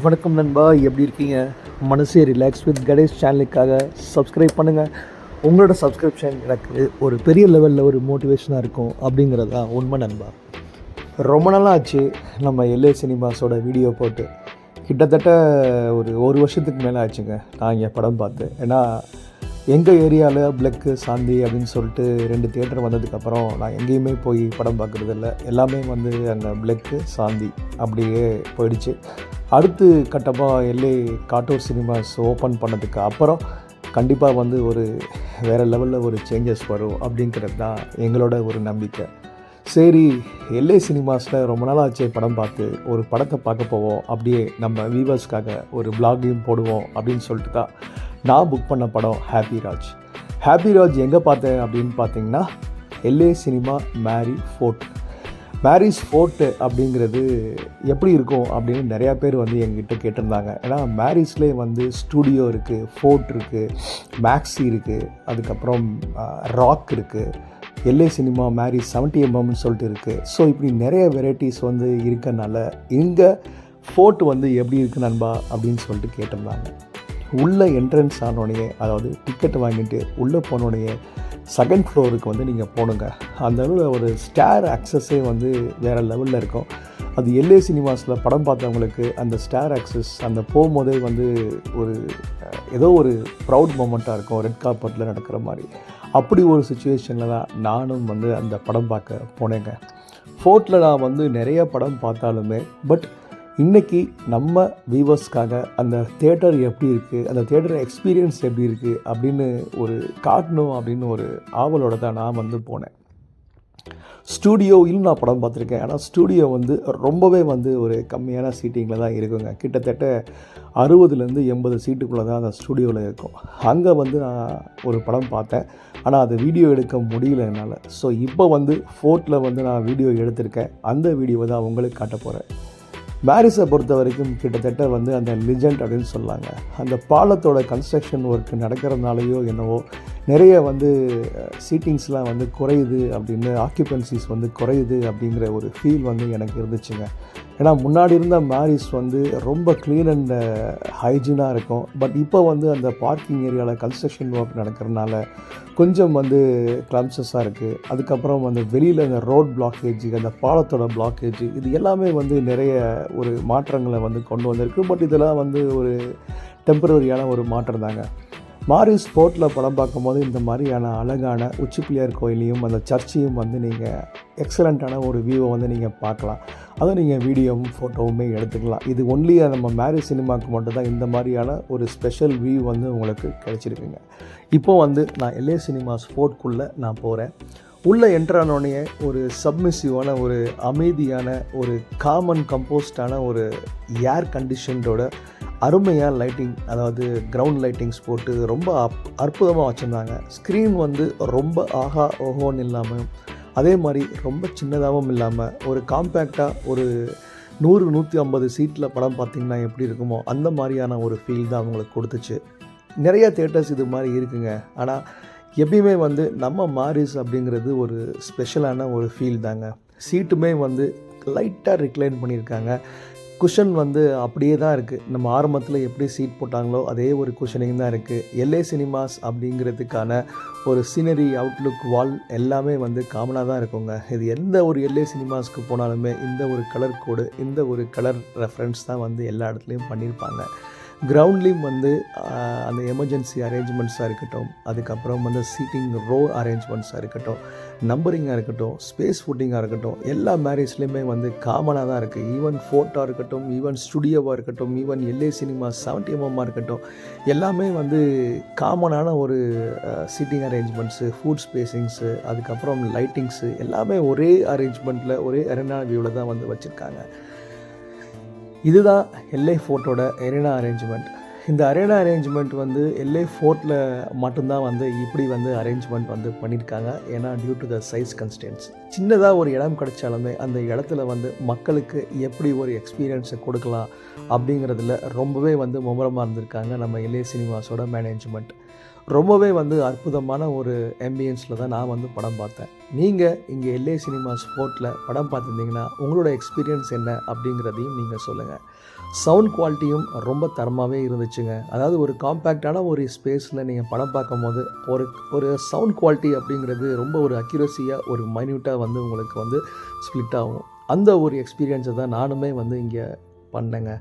வணக்கம் நண்பா, எப்படி இருக்கீங்க? மனசே ரிலாக்ஸ் வித் கணேஷ் சேனலுக்காக சப்ஸ்கிரைப் பண்ணுங்கள். உங்களோட சப்ஸ்கிரிப்ஷன் எனக்கு ஒரு பெரிய லெவலில் ஒரு மோட்டிவேஷனாக இருக்கும் அப்படிங்கிறது தான் உண்மை நண்பா. ரொம்ப நாளாக ஆச்சு நம்ம எல்ஏ சினிமாஸோட வீடியோ போட்டு. கிட்டத்தட்ட ஒரு வருஷத்துக்கு மேலே ஆச்சுங்க நான் இங்கே படம் பார்த்து. ஏன்னா எங்கள் ஏரியாவில் பிளக்கு சாந்தி அப்படின்னு சொல்லிட்டு 2 தியேட்டர் வந்ததுக்கப்புறம் நான் எங்கேயுமே போய் படம் பார்க்குறதில்ல. எல்லாமே அங்கே பிளக்கு சாந்தி அப்படியே போயிடுச்சு. அடுத்து கட்டமாக எல்ஏ காட்டூர் சினிமாஸ் ஓப்பன் பண்ணதுக்கு அப்புறம் கண்டிப்பாக ஒரு வேறு லெவலில் ஒரு சேஞ்சஸ் வரும் அப்படிங்கிறது தான் எங்களோட ஒரு நம்பிக்கை. சரி, எல்ஏ சினிமாஸில் ரொம்ப நாள் ஆச்சு படம் பார்த்து, ஒரு படத்தை பார்க்க போவோம், அப்படியே நம்ம வியூவர்ஸ்க்காக ஒரு பிளாகையும் போடுவோம் அப்படின்னு சொல்லிட்டு தான் நான் புக் பண்ண படம் ஹாப்பி ராஜ் எங்கே பார்த்தேன் அப்படின்னு பார்த்தீங்கன்னா எல்ஏ சினிமா மேரிஸ் ஃபோர்ட் அப்படிங்கிறது எப்படி இருக்கும் அப்படின்னு நிறையா பேர் எங்ககிட்ட கேட்டிருந்தாங்க. ஏன்னா மேரிஸ்லேயே ஸ்டூடியோ இருக்குது, ஃபோர்ட் இருக்குது, மேக்ஸி இருக்குது, அதுக்கப்புறம் ராக் இருக்குது, எல்ஏ சினிமா மேரிஸ் 70mm சொல்லிட்டு இருக்குது. ஸோ இப்படி நிறைய வெரைட்டிஸ் இருக்கனால இங்கே ஃபோர்ட் எப்படி இருக்குது நண்பா அப்படின்னு சொல்லிட்டு கேட்டிருந்தாங்க. உள்ளே என்ட்ரன்ஸ் ஆனோடனே, அதாவது டிக்கெட் வாங்கிட்டு உள்ளே போனோடனே செகண்ட் ஃப்ளோருக்கு நீங்கள் போகணுங்க. அந்த அளவில் ஒரு ஸ்டேர் ஆக்சஸே வேறு லெவலில் இருக்கும். அது எல்ஏ சினிமாஸில் படம் பார்த்தவங்களுக்கு அந்த ஸ்டேர் ஆக்சஸ் அந்த போகும்போதே ஒரு ஏதோ ஒரு ப்ரவுட் மூமெண்ட்டாக இருக்கும், ரெட் கார்பெட்டில் நடக்கிற மாதிரி. அப்படி ஒரு சுச்சுவேஷனில் தான் நானும் அந்த படம் பார்க்க போனேங்க. ஃபோர்ட்டில் நான் நிறைய படம் பார்த்தாலுமே இன்றைக்கி நம்ம வியூவர்ஸ்க்காக அந்த தேட்டர் எப்படி இருக்குது, அந்த தேட்டர் எக்ஸ்பீரியன்ஸ் எப்படி இருக்குது அப்படின்னு ஒரு காட்டணும் அப்படின்னு ஒரு ஆவலோடு தான் நான் போனேன். ஸ்டூடியோவில் நான் படம் பார்த்துருக்கேன். ஆனால் ஸ்டூடியோ ரொம்பவே ஒரு கம்மியான சீட்டிங்கில் தான் இருக்குங்க. கிட்டத்தட்ட 60-80 சீட்டுக்குள்ளே தான் அந்த ஸ்டூடியோவில் இருக்கும். அங்கே நான் ஒரு படம் பார்த்தேன். ஆனால் அதை வீடியோ எடுக்க முடியல என்னால். ஸோ இப்போ ஃபோர்ட்டில் நான் வீடியோ எடுத்திருக்கேன். அந்த வீடியோவை தான் உங்களுக்கு காட்ட போகிறேன். மேரிஸை பொறுத்த வரைக்கும் கிட்டத்தட்ட அந்த லிஜெண்ட் அப்படின்னு சொல்லாங்க. அந்த பாலத்தோட கன்ஸ்ட்ரக்ஷன் ஒர்க் நடக்கிறதுனாலையோ என்னவோ நிறைய சீட்டிங்ஸ்லாம் குறையுது அப்படின்னு, ஆக்கியூபன்சிஸ் குறையுது அப்படிங்கிற ஒரு ஃபீல் எனக்கு இருந்துச்சுங்க. ஏன்னா முன்னாடி இருந்த மேரிஸ் ரொம்ப க்ளீன் அண்ட் ஹைஜீனாக இருக்கும். பட் இப்போ அந்த பார்க்கிங் ஏரியாவில் கன்ஸ்ட்ரக்ஷன் ஒர்க் நடக்கிறதுனால கொஞ்சம் கிளம்சஸாக இருக்குது. அதுக்கப்புறம் வெளியில் அந்த ரோட் பிளாக்கேஜ், அந்த பாலத்தோட பிளாக்கேஜ், இது எல்லாமே நிறைய ஒரு மாற்றங்களை கொண்டு வந்திருக்கு. பட் இதெல்லாம் ஒரு டெம்பரரியான ஒரு மாற்றம் தாங்க. மேரிஸ் ஃபோர்ட்டில் படம் பார்க்கும்போது இந்த மாதிரியான அழகான உச்சி பிள்ளையார் கோயிலையும் அந்த சர்ச்சையும் நீங்கள் எக்ஸலண்ட்டான ஒரு வியூவை நீங்கள் பார்க்கலாம். அதை நீங்கள் வீடியோவும் ஃபோட்டோவுமே எடுத்துக்கலாம். இது ஒன்லி நம்ம மேரிஸ் சினிமாவுக்கு மட்டும்தான் இந்த மாதிரியான ஒரு ஸ்பெஷல் வியூ உங்களுக்கு கிடைச்சிருக்குங்க. இப்போது நான் எல்ஏ சினிமாஸ் ஃபோர்ட்குள்ளே நான் போகிறேன். உள்ளே என்ட்ரானோடனே ஒரு சப்மிசிவான, ஒரு அமைதியான, ஒரு காமன் கம்போஸ்டான ஒரு ஏர் கண்டிஷனோட அருமையாக லைட்டிங், அதாவது கிரவுண்ட் லைட்டிங்ஸ் போட்டு ரொம்ப அற்புதமாக வச்சுருந்தாங்க. ஸ்க்ரீன் ரொம்ப ஆஹா ஓஹோன்னு இல்லாமல், அதே மாதிரி ரொம்ப சின்னதாகவும் இல்லாமல், ஒரு காம்பேக்டாக ஒரு 100-150 சீட்டில் படம் பார்த்திங்கன்னா எப்படி இருக்குமோ அந்த மாதிரியான ஒரு ஃபீல் தான் அவங்களுக்கு கொடுத்துச்சு. நிறைய தியேட்டர்ஸ் இது மாதிரி இருக்குங்க. ஆனால் எப்பயுமே நம்ம மேரிஸ் அப்படிங்கிறது ஒரு ஸ்பெஷலான ஒரு ஃபீல் தாங்க. சீட்டுமே லைட்டாக ரிக்ளைன் பண்ணியிருக்காங்க. குஷன் அப்படியே தான் இருக்குது. நம்ம ஆரம்பத்தில் எப்படி சீட் போட்டாங்களோ அதே ஒரு குஷனிங் தான் இருக்குது. எல்ஏ சினிமாஸ் அப்படிங்கிறதுக்கான ஒரு சீனரி, அவுட்லுக், வால் எல்லாமே காமனாக தான் இருக்குங்க. இது எந்த ஒரு எல்ஏ சினிமாஸ்க்கு போனாலுமே இந்த ஒரு கலர் கோடு, இந்த ஒரு கலர் ரெஃபரன்ஸ் தான் எல்லா இடத்துலையும் பண்ணியிருப்பாங்க. கிரவுண்ட்லேயும் அந்த எமர்ஜென்சி அரேஞ்ச்மெண்ட்ஸாக இருக்கட்டும், அதுக்கப்புறம் சீட்டிங் ரோ அரேஞ்ச்மெண்ட்ஸாக இருக்கட்டும், நம்பரிங்காக இருக்கட்டும், ஸ்பேஸ் ஃபுட்டிங்காக இருக்கட்டும், எல்லா மேரேஜ்லேயுமே காமனாக தான் இருக்குது. ஈவன் ஃபோர்ட்டாக இருக்கட்டும், ஈவன் ஸ்டுடியோவாக இருக்கட்டும், ஈவன் எல்ஏ சினிமா 70mm இருக்கட்டும், எல்லாமே காமனான ஒரு சீட்டிங் அரேஞ்ச்மெண்ட்ஸு, ஃபுட் ஸ்பேசிங்ஸு, அதுக்கப்புறம் லைட்டிங்ஸு எல்லாமே ஒரே அரேஞ்ச்மெண்ட்டில், ஒரே அரேனா வியூவில் தான் வச்சுருக்காங்க. இதுதான் எல்ஏ ஃபோர்ட்டோட அரேனா அரேஞ்ச்மெண்ட். இந்த அரேனா அரேஞ்ச்மெண்ட் எல்ஏ ஃபோர்ட்டில் மட்டும்தான் இப்படி அரேஞ்ச்மெண்ட் பண்ணியிருக்காங்க. ஏன்னா due to the size constants, சின்னதாக ஒரு இடம் கிடைச்சாலுமே அந்த இடத்துல மக்களுக்கு எப்படி ஒரு எக்ஸ்பீரியன்ஸை கொடுக்கலாம் அப்படிங்கிறதுல ரொம்பவே மும்முரமாக இருந்திருக்காங்க நம்ம எல்ஏ சினிமாஸோட மேனேஜ்மெண்ட். ரொம்பவே வந்து அற்புதமான ஒரு ஆம்பியன்ஸில் தான் நான் வந்து படம் பார்த்தேன். நீங்கள் இங்கே எல்ஏ சினிமாஸ் ஃபோர்ட்டில் படம் பார்த்துருந்தீங்கன்னா உங்களோட எக்ஸ்பீரியன்ஸ் என்ன அப்படிங்கிறதையும் நீங்கள் சொல்லுங்கள். சவுண்ட் குவாலிட்டியும் ரொம்ப தரமாகவே இருந்துச்சுங்க. அதாவது ஒரு காம்பேக்டான ஒரு ஸ்பேஸில் நீங்கள் படம் பார்க்கும்போது ஒரு சவுண்ட் குவாலிட்டி அப்படிங்கிறது ரொம்ப ஒரு அக்யூரஸியாக ஒரு மைன்யூட்டாக வந்து உங்களுக்கு வந்து ஸ்ப்ளிட் ஆகும். அந்த ஒரு எக்ஸ்பீரியன்ஸை தான் நானுமே வந்து இங்கே பண்ணேங்க.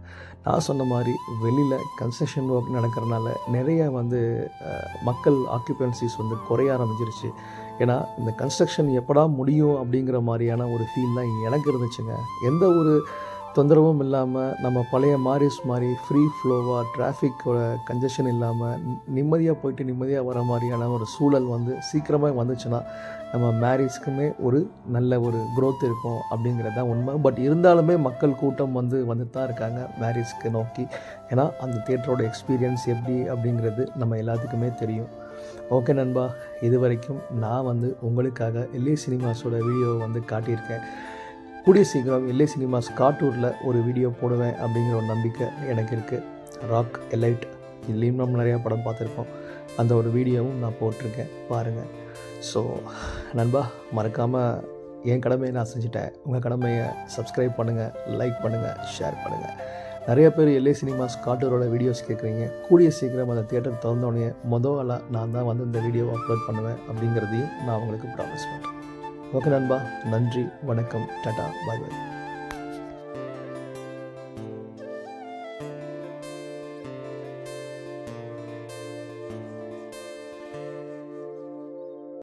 நான் சொன்ன மாதிரி வெளியில் கன்ஸ்ட்ரக்ஷன் ஒர்க் நடக்கிறனால நிறைய வந்து மக்கள் ஆக்குபென்சிஸ் வந்து குறைய ஆரம்பிச்சிருச்சு. ஏன்னா இந்த கன்ஸ்ட்ரக்ஷன் எப்படா முடியும் அப்படிங்கிற மாதிரியான ஒரு ஃபீல் தான் எனக்கு இருந்துச்சுங்க. எந்த ஒரு தொந்தரவும் இல்லாமல் நம்ம பழைய மாரிஸ் மாதிரி ஃப்ரீ ஃப்ளோவாக டிராஃபிக்கோட கன்ஜெஷன் இல்லாமல் நிம்மதியாக போயிட்டு நிம்மதியாக வர மாதிரியான ஒரு சூழல் வந்து சீக்கிரமாக வந்துச்சுன்னா நம்ம மேரேஜ்க்குமே ஒரு நல்ல ஒரு க்ரோத் இருக்கும் அப்படிங்கிறது தான் உண்மை. பட் இருந்தாலுமே மக்கள் கூட்டம் வந்து தான் இருக்காங்க மேரேஜ்க்கு நோக்கி. ஏன்னா அந்த தியேட்டரோட எக்ஸ்பீரியன்ஸ் எப்படி அப்படிங்கிறது நம்ம எல்லாத்துக்குமே தெரியும். ஓகே நண்பா, இது வரைக்கும் நான் வந்து உங்களுக்காக எல்ஏ சினிமாஸோட வீடியோவை வந்து காட்டியிருக்கேன். கூடிய சீக்கிரம் எல்ஏ சினிமாஸ் காட்டூரில் ஒரு வீடியோ போடுவேன் அப்படிங்கிற ஒரு நம்பிக்கை எனக்கு இருக்குது. ராக் எலைட் இதுலேயும் நம்ம நிறையா படம் பார்த்துருக்கோம். அந்த ஒரு வீடியோவும் நான் போட்டிருக்கேன், பாருங்கள். ஸோ நண்பா, மறக்காமல் என் கடமையை நான் செஞ்சுட்டேன். உங்கள் கடமையை சப்ஸ்கிரைப் பண்ணுங்கள், லைக் பண்ணுங்கள், ஷேர் பண்ணுங்கள். நிறைய பேர் எல்ஏ சினிமாஸ் காட்டூரோட வீடியோஸ் கேட்குறீங்க. கூடிய சீக்கிரம் அந்த தியேட்டர் திறந்தோடனே முதல்ல நான் தான் வந்து இந்த வீடியோவை அப்லோட் பண்ணுவேன் அப்படிங்கிறதையும் நான் உங்களுக்கு ப்ராமிஸ் பண்ணுறேன். ஓகே நண்பா, நன்றி, வணக்கம், டாடா, பாய் பாய்.